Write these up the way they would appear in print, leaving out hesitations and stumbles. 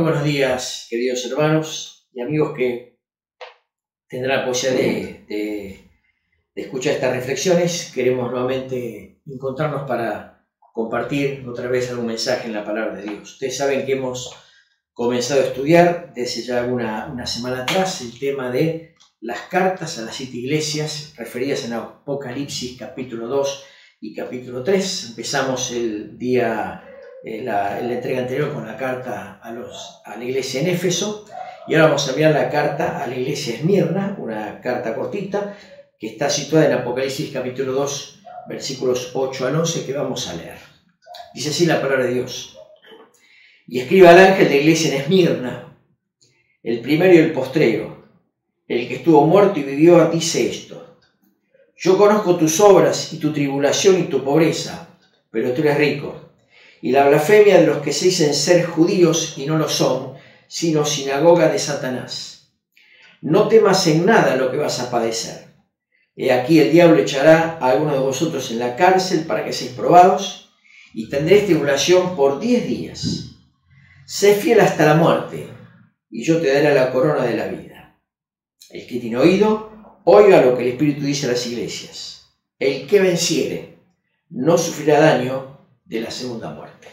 Muy buenos días, queridos hermanos y amigos que tendrán la posibilidad de escuchar estas reflexiones. Queremos nuevamente encontrarnos para compartir otra vez algún mensaje en la palabra de Dios. Ustedes saben que hemos comenzado a estudiar desde ya una semana atrás el tema de las cartas a las 7 iglesias referidas en Apocalipsis capítulo 2 y capítulo 3. Empezamos la entrega anterior con la carta a la iglesia en Éfeso, y ahora vamos a enviar la carta a la iglesia Esmirna, una carta cortita que está situada en Apocalipsis capítulo 2, versículos 8 al 11, que vamos a leer. Dice así la palabra de Dios: y escribe al ángel de la iglesia en Esmirna, el primero y el postrero, el que estuvo muerto y vivió, dice esto: yo conozco tus obras y tu tribulación y tu pobreza, pero tú eres rico, y la blasfemia de los que se dicen ser judíos y no lo son, sino sinagoga de Satanás. No temas en nada lo que vas a padecer. He aquí el diablo echará a alguno de vosotros en la cárcel para que seáis probados, y tendréis tribulación por 10 días. Sé fiel hasta la muerte, y yo te daré la corona de la vida. El que tiene oído, oiga lo que el Espíritu dice a las iglesias. El que venciere no sufrirá daño de la segunda muerte.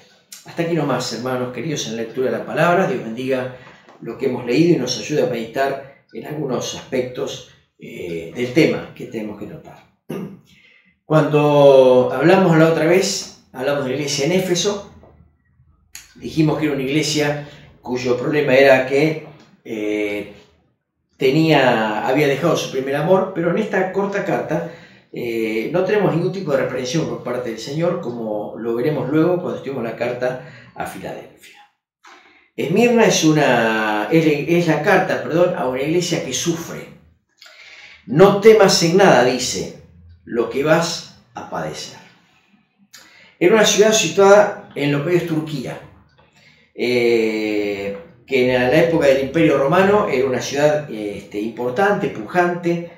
Hasta aquí nomás, hermanos queridos, en la lectura de la palabra. Dios bendiga lo que hemos leído y nos ayude a meditar en algunos aspectos del tema que tenemos que tratar. Cuando hablamos la otra vez, hablamos de la iglesia en Éfeso. Dijimos que era una iglesia cuyo problema era que había dejado su primer amor, pero en esta corta carta no tenemos ningún tipo de reprensión por parte del Señor, como lo veremos luego cuando estudiemos la carta a Filadelfia. Esmirna es la carta a una iglesia que sufre. No temas en nada, dice, lo que vas a padecer. Era una ciudad situada en lo que hoy es Turquía, que en la época del Imperio Romano era una ciudad importante, pujante,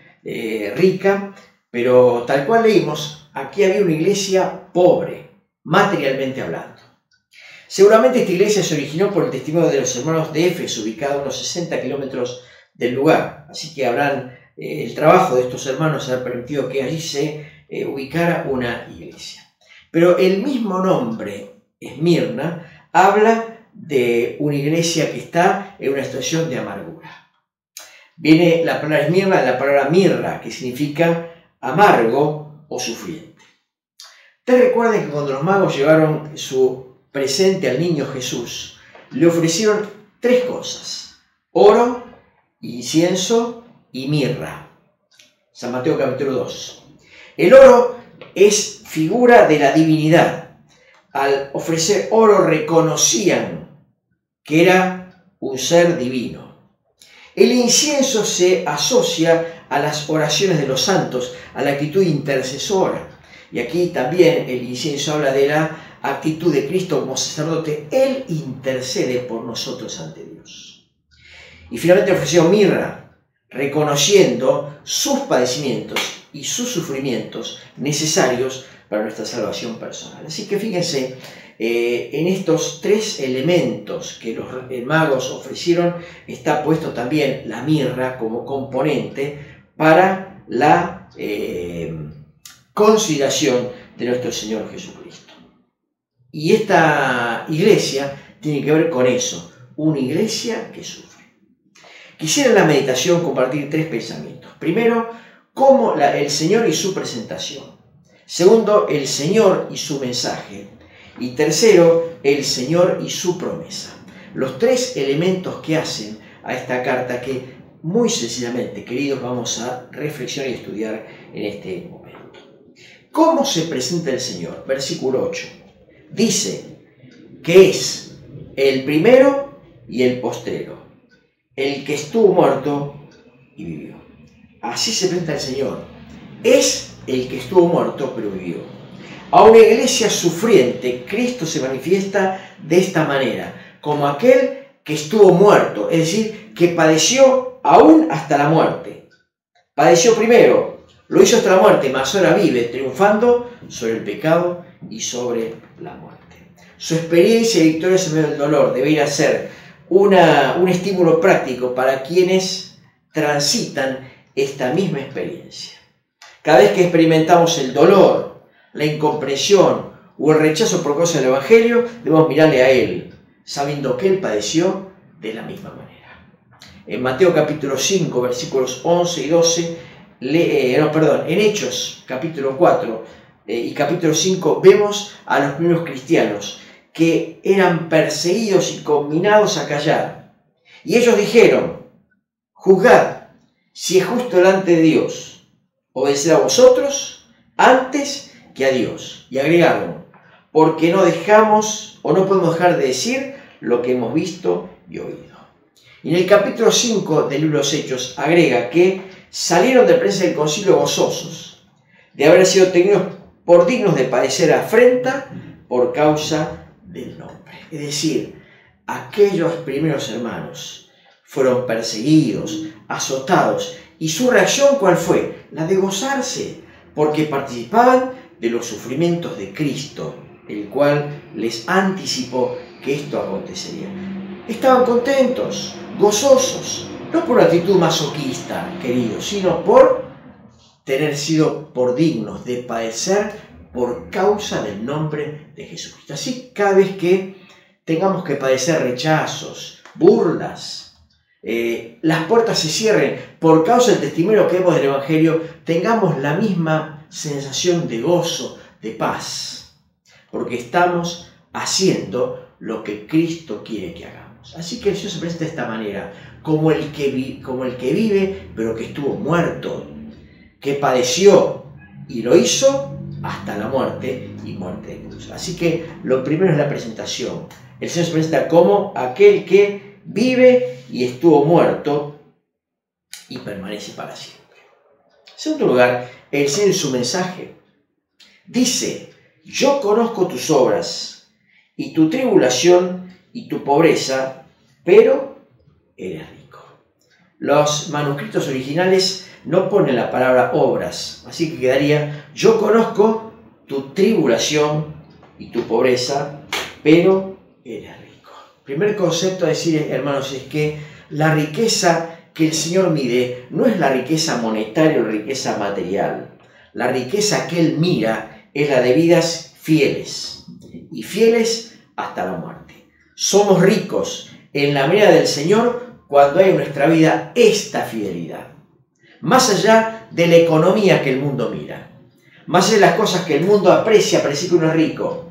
rica, pero tal cual leímos, aquí había una iglesia pobre, materialmente hablando. Seguramente esta iglesia se originó por el testimonio de los hermanos de Éfeso, ubicado a unos 60 kilómetros del lugar. Así que el trabajo de estos hermanos ha permitido que allí se ubicara una iglesia. Pero el mismo nombre, Esmirna, habla de una iglesia que está en una situación de amargura. Viene la palabra Esmirna de la palabra mirra, que significa amargo o sufriente. Ustedes recuerden que cuando los magos llevaron su presente al niño Jesús, le ofrecieron 3 cosas: oro, incienso y mirra. San Mateo capítulo 2. El oro es figura de la divinidad. Al ofrecer oro reconocían que era un ser divino. El incienso se asocia a las oraciones de los santos, a la actitud intercesora. Y aquí también el incienso habla de la actitud de Cristo como sacerdote. Él intercede por nosotros ante Dios. Y finalmente ofreció mirra, reconociendo sus padecimientos y sus sufrimientos necesarios para nuestra salvación personal. Así que fíjense, en estos 3 elementos que los magos ofrecieron está puesto también la mirra como componente para la consideración de nuestro Señor Jesucristo. Y esta iglesia tiene que ver con eso, una iglesia que sufre. Quisiera en la meditación compartir 3 pensamientos. Primero, cómo el Señor y su presentación. Segundo, el Señor y su mensaje. Y tercero, el Señor y su promesa. Los 3 elementos que hacen a esta carta que muy sencillamente, queridos, vamos a reflexionar y estudiar en este momento. ¿Cómo se presenta el Señor? Versículo 8. Dice que es el primero y el postrero, el que estuvo muerto y vivió. Así se presenta el Señor. Es el que estuvo muerto pero vivió. A una iglesia sufriente, Cristo se manifiesta de esta manera, como aquel que estuvo muerto, es decir, que padeció aún hasta la muerte. Padeció primero, lo hizo hasta la muerte, mas ahora vive triunfando sobre el pecado y sobre la muerte. Su experiencia y victoria en medio del dolor debería ser un estímulo práctico para quienes transitan esta misma experiencia. Cada vez que experimentamos el dolor, la incomprensión o el rechazo por causa del Evangelio, debemos mirarle a Él, sabiendo que Él padeció de la misma manera. En Mateo capítulo 5, versículos 11 y 12, en Hechos capítulo 4 y capítulo 5, vemos a los primeros cristianos que eran perseguidos y conminados a callar. Y ellos dijeron: juzgad si es justo delante de Dios obedecer a vosotros antes que a Dios. Y agregaron: porque no dejamos o no podemos dejar de decir lo que hemos visto y oído. Y en el capítulo 5 del libro de los Hechos agrega que salieron de presencia del concilio gozosos de haber sido tenidos por dignos de padecer afrenta por causa del nombre. Es decir, aquellos primeros hermanos fueron perseguidos, azotados, y su reacción ¿cuál fue? La de gozarse, porque participaban de los sufrimientos de Cristo, el cual les anticipó que esto acontecería. Estaban contentos, gozosos, no por una actitud masoquista, queridos, sino por tener sido por dignos de padecer por causa del nombre de Jesucristo. Así, cada vez que tengamos que padecer rechazos, burlas, las puertas se cierren por causa del testimonio que vemos del Evangelio, tengamos la misma sensación de gozo, de paz, porque estamos haciendo lo que Cristo quiere que hagamos. Así que el Señor se presenta de esta manera, como el que vive, pero que estuvo muerto, que padeció y lo hizo hasta la muerte y muerte de cruz. Así que lo primero es la presentación. El Señor se presenta como aquel que vive y estuvo muerto y permanece para siempre. En segundo lugar, el Señor en su mensaje dice: yo conozco tus obras y tu tribulación y tu pobreza, pero eres rico. Los manuscritos originales no ponen la palabra obras, así que quedaría: yo conozco tu tribulación y tu pobreza, pero eres rico. El primer concepto a decir, hermanos, es que la riqueza que el Señor mide no es la riqueza monetaria o la riqueza material. La riqueza que Él mira es la de vidas fieles, y fieles hasta la muerte. Somos ricos en la medida del Señor cuando hay en nuestra vida esta fidelidad. Más allá de la economía que el mundo mira, más allá de las cosas que el mundo aprecia, parece que uno es rico.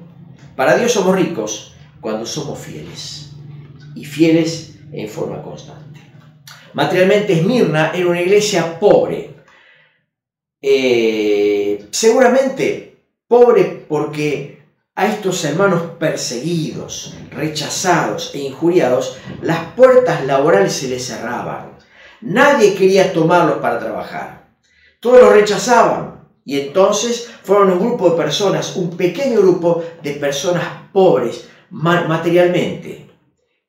Para Dios somos ricos cuando somos fieles, y fieles en forma constante. Materialmente, Esmirna era una iglesia pobre. Seguramente pobre porque a estos hermanos perseguidos, rechazados e injuriados, las puertas laborales se les cerraban. Nadie quería tomarlos para trabajar. Todos los rechazaban. Y entonces fueron un grupo de personas, un pequeño grupo de personas pobres materialmente,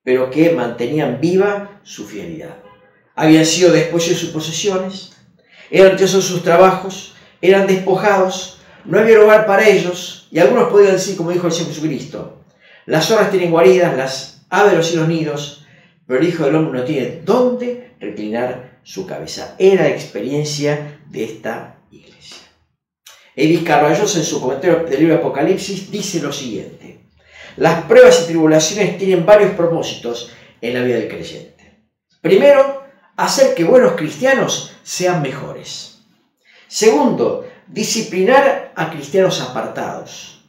pero que mantenían viva su fidelidad. Habían sido despojados de sus posesiones, eran rechazados sus trabajos, eran despojados, no había lugar para ellos, y algunos podían decir, como dijo el Señor Jesucristo: las zorras tienen guaridas, las aves de los cielos nidos, pero el Hijo del Hombre no tiene dónde reclinar su cabeza. Era la experiencia de esta iglesia. Edith Carballos, en su comentario del libro de Apocalipsis, dice lo siguiente: las pruebas y tribulaciones tienen varios propósitos en la vida del creyente. Primero, hacer que buenos cristianos sean mejores. Segundo, disciplinar a cristianos apartados.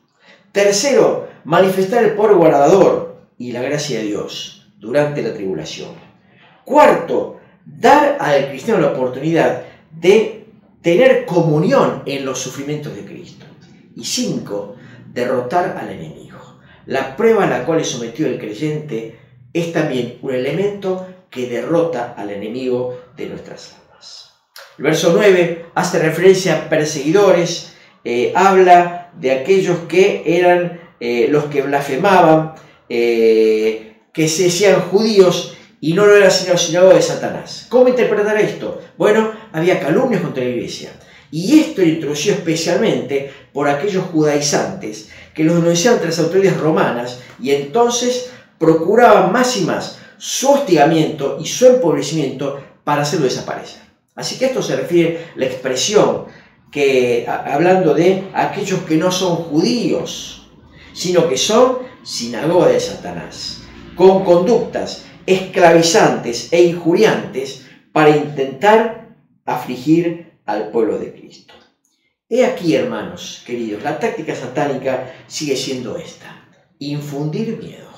Tercero, manifestar el poder guardador y la gracia de Dios durante la tribulación. Cuarto, dar al cristiano la oportunidad de tener comunión en los sufrimientos de Cristo. Y 5, derrotar al enemigo. La prueba a la cual es sometido el creyente es también un elemento que derrota al enemigo de nuestras almas. El verso 9 hace referencia a perseguidores, habla de aquellos que eran los que blasfemaban, que se decían judíos y no lo era sino sinagoga de Satanás. ¿Cómo interpretar esto? Bueno, había calumnias contra la iglesia. Y esto era introducido especialmente por aquellos judaizantes que los denunciaban ante las autoridades romanas y entonces procuraban más y más su hostigamiento y su empobrecimiento para hacerlo desaparecer. Así que a esto se refiere la expresión que, hablando de aquellos que no son judíos, sino que son sinagoga de Satanás, con conductas esclavizantes e injuriantes para intentar afligir al pueblo de Cristo. He aquí, hermanos queridos, la táctica satánica sigue siendo esta: infundir miedo.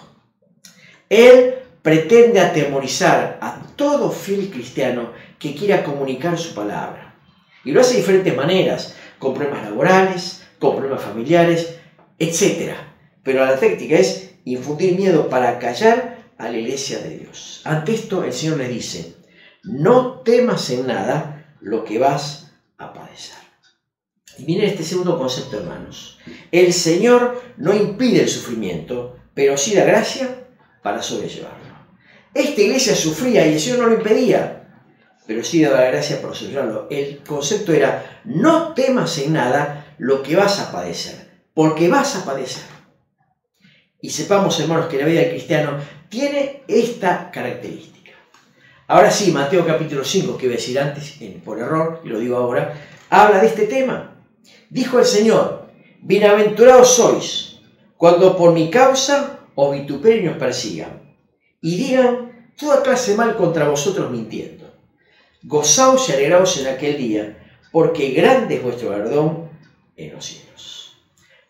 Él pretende atemorizar a todo fiel cristiano que quiera comunicar su palabra. Y lo hace de diferentes maneras, con problemas laborales, con problemas familiares, etc. Pero la táctica es infundir miedo para callar a la iglesia de Dios. Ante esto el Señor le dice: no temas en nada lo que vas a padecer. Y miren este segundo concepto, hermanos. El Señor no impide el sufrimiento, pero sí da gracia para sobrellevarlo. Esta iglesia sufría y el Señor no lo impedía, pero sí daba gracia para sobrellevarlo. El concepto era: no temas en nada lo que vas a padecer, porque vas a padecer. Y sepamos, hermanos, que la vida del cristiano tiene esta característica. Ahora sí, Mateo capítulo 5, que iba a decir antes, por error, y lo digo ahora, habla de este tema. Dijo el Señor: bienaventurados sois cuando por mi causa os vituperen y os persigan, y digan toda clase de mal contra vosotros mintiendo. Gozaos y alegraos en aquel día, porque grande es vuestro galardón en los cielos.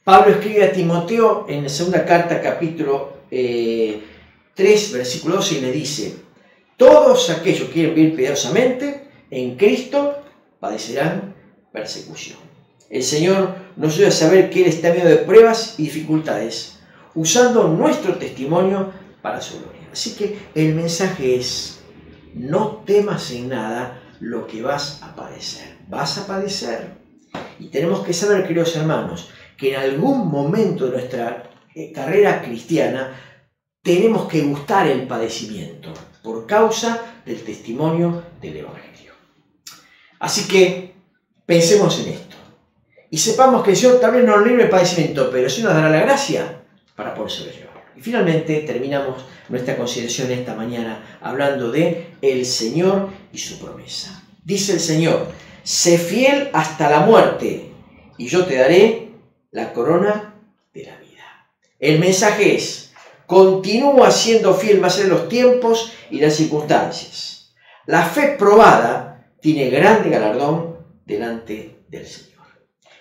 Pablo escribe a Timoteo en la segunda carta, capítulo 3, versículo 12, y le dice: todos aquellos que quieren vivir piadosamente en Cristo padecerán persecución. El Señor nos ayuda a saber que Él está en medio de pruebas y dificultades, usando nuestro testimonio para su gloria. Así que el mensaje es: no temas en nada lo que vas a padecer. Vas a padecer. Y tenemos que saber, queridos hermanos, que en algún momento de nuestra carrera cristiana tenemos que gustar el padecimiento por causa del testimonio del Evangelio. Así que pensemos en esto. Y sepamos que el Señor también nos libre el padecimiento, pero sí nos dará la gracia para poder sobrellevarlo. Y finalmente terminamos nuestra consideración esta mañana hablando de el Señor y su promesa. Dice el Señor: sé fiel hasta la muerte, y yo te daré la corona de la vida. El mensaje es: continúa siendo fiel más en los tiempos y las circunstancias. La fe probada tiene grande galardón delante del Señor.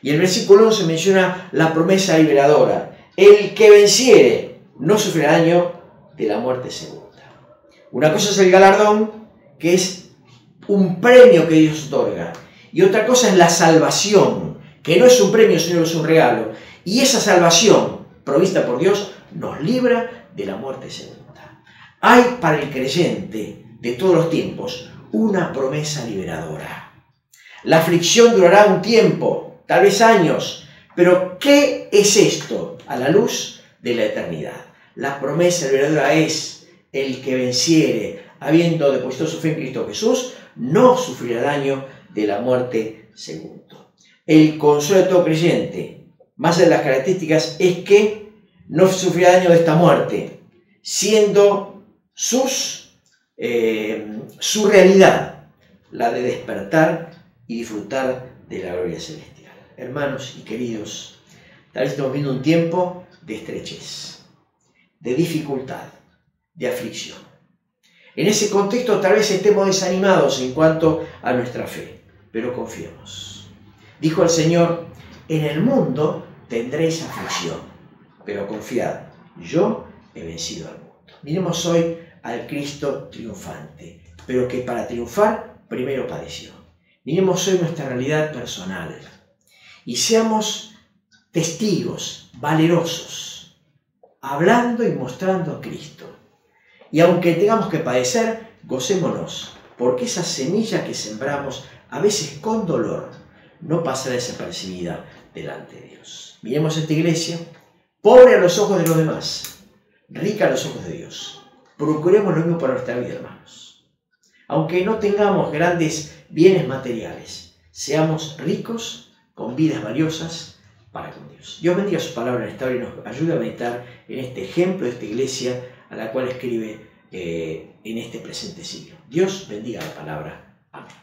Y el versículo 11 menciona la promesa liberadora: el que venciere no sufrirá daño de la muerte segunda. Una cosa es el galardón, que es un premio que Dios otorga, y otra cosa es la salvación, que no es un premio, sino es un regalo. Y esa salvación provista por Dios nos libra de la muerte segunda. Hay para el creyente de todos los tiempos una promesa liberadora. La aflicción durará un tiempo, tal vez años, pero ¿qué es esto a la luz de la eternidad? La promesa liberadora es: el que venciere, habiendo depositado su fe en Cristo Jesús, no sufrirá daño de la muerte segunda. El consuelo de todo creyente, más de las características, es que no sufrirá daño de esta muerte, siendo su realidad la de despertar y disfrutar de la gloria celestial. Hermanos y queridos, tal vez estamos viendo un tiempo de estrechez, de dificultad, de aflicción. En ese contexto tal vez estemos desanimados en cuanto a nuestra fe, pero confiemos. Dijo el Señor: en el mundo tendréis aflicción, pero confiad, yo he vencido al mundo. Miremos hoy al Cristo triunfante, pero que para triunfar primero padeció. Miremos hoy nuestra realidad personal y seamos testigos valerosos, hablando y mostrando a Cristo. Y aunque tengamos que padecer, gocémonos, porque esa semilla que sembramos, a veces con dolor, no pasará desapercibida delante de Dios. Miremos esta iglesia, pobre a los ojos de los demás, rica a los ojos de Dios. Procuremos lo mismo para nuestra vida, hermanos. Aunque no tengamos grandes bienes materiales, seamos ricos con vidas valiosas para con Dios. Dios bendiga su palabra en esta hora y nos ayude a meditar en este ejemplo de esta iglesia a la cual escribe en este presente siglo. Dios bendiga la palabra. Amén.